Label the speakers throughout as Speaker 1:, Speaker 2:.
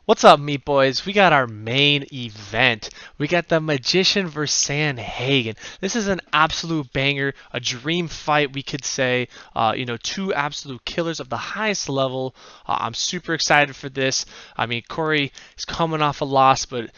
Speaker 1: What's up, meat boys? We got our main event. We got the Magician versus Sandhagen. This is an absolute banger, a dream fight, we could say. Two absolute killers of the highest level. I'm super excited for this. I mean, Cory is coming off a loss, but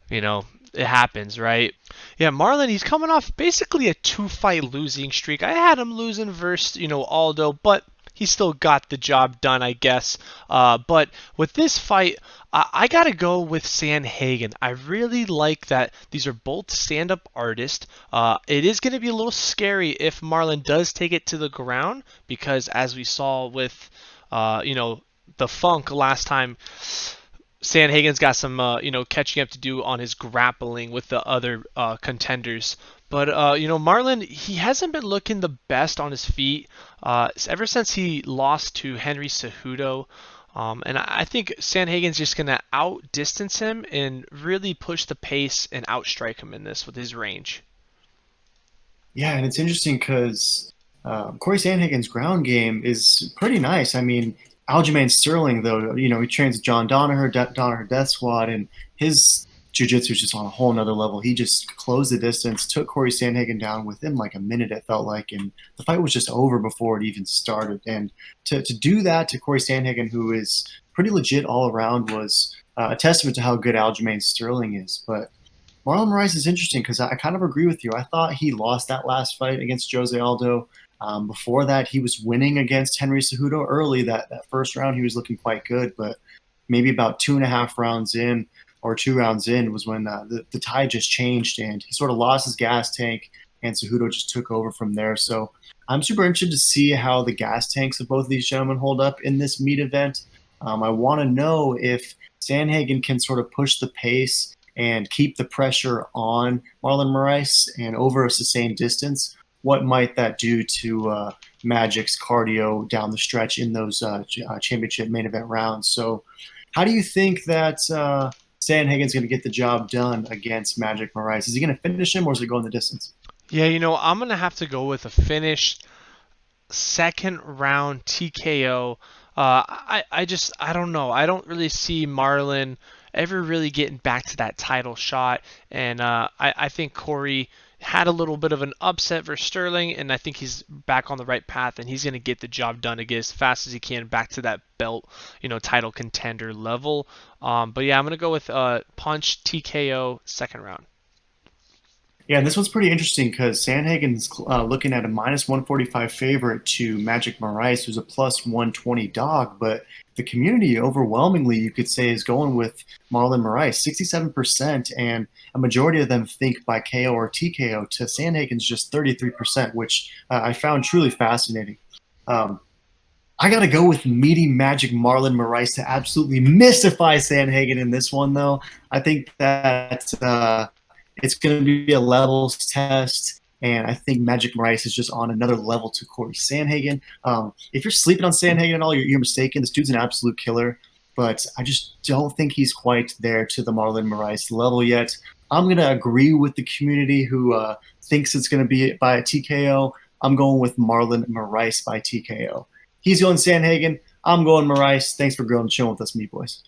Speaker 1: it happens, right? Yeah, Marlon, he's coming off basically a two-fight losing streak. I had him losing versus, Aldo, but he still got the job done, I guess. But with this fight, I gotta go with Sandhagen. I really like that these are both stand-up artists. It is gonna be a little scary if Marlon does take it to the ground because, as we saw with, the Funk last time, Sandhagen's got some, catching up to do on his grappling with the other contenders. But, Marlon, he hasn't been looking the best on his feet ever since he lost to Henry Cejudo. And I think Sandhagen's just going to outdistance him and really push the pace and outstrike him in this with his range.
Speaker 2: Yeah, and it's interesting because Cory Sandhagen's ground game is pretty nice. I mean, Aljamain Sterling, though, he trains with John Danaher Death Squad, and his jiu-jitsu is just on a whole nother level. He just closed the distance, took Cory Sandhagen down within like a minute, it felt like, and the fight was just over before it even started. And to do that to Cory Sandhagen, who is pretty legit all around, was a testament to how good Aljamain Sterling is. But Marlon Moraes is interesting because I kind of agree with you. I thought he lost that last fight against Jose Aldo. Before that, he was winning against Henry Cejudo early. That first round, he was looking quite good, but maybe about 2.5 rounds in or 2 rounds in was when the tide just changed and he sort of lost his gas tank and Cejudo just took over from there. So I'm super interested to see how the gas tanks of both of these gentlemen hold up in this meat event. I want to know if Sandhagen can sort of push the pace and keep the pressure on Marlon Moraes and over a sustained distance. What might that do to Magic's cardio down the stretch in those championship main event rounds? So how do you think that Sandhagen's going to get the job done against Magic Moraes? Is he going to finish him or is he going the distance?
Speaker 1: Yeah, I'm going to have to go with a finished second round TKO. I don't know. I don't really see Marlon ever really getting back to that title shot. And I think Cory had a little bit of an upset versus Sterling, and I think he's back on the right path, and he's going to get the job done to get as fast as he can back to that belt, title contender level. But yeah, I'm going to go with punch TKO second round.
Speaker 2: Yeah, and this one's pretty interesting because Sandhagen's looking at a -145 favorite to Magic Moraes, who's a +120 dog. But the community overwhelmingly, you could say, is going with Marlon Moraes, 67%, and a majority of them think by KO or TKO. To Sandhagen's just 33%, which I found truly fascinating. I got to go with meaty Magic Marlon Moraes to absolutely mystify Sandhagen in this one, though. I think that it's going to be a levels test, and I think Magic Moraes is just on another level to Cory Sandhagen. If you're sleeping on Sandhagen at all, you're mistaken. This dude's an absolute killer, but I just don't think he's quite there to the Marlon Moraes level yet. I'm going to agree with the community who thinks it's going to be by a TKO. I'm going with Marlon Moraes by TKO. He's going Sandhagen. I'm going Moraes. Thanks for grilling and chilling with us, meat boys.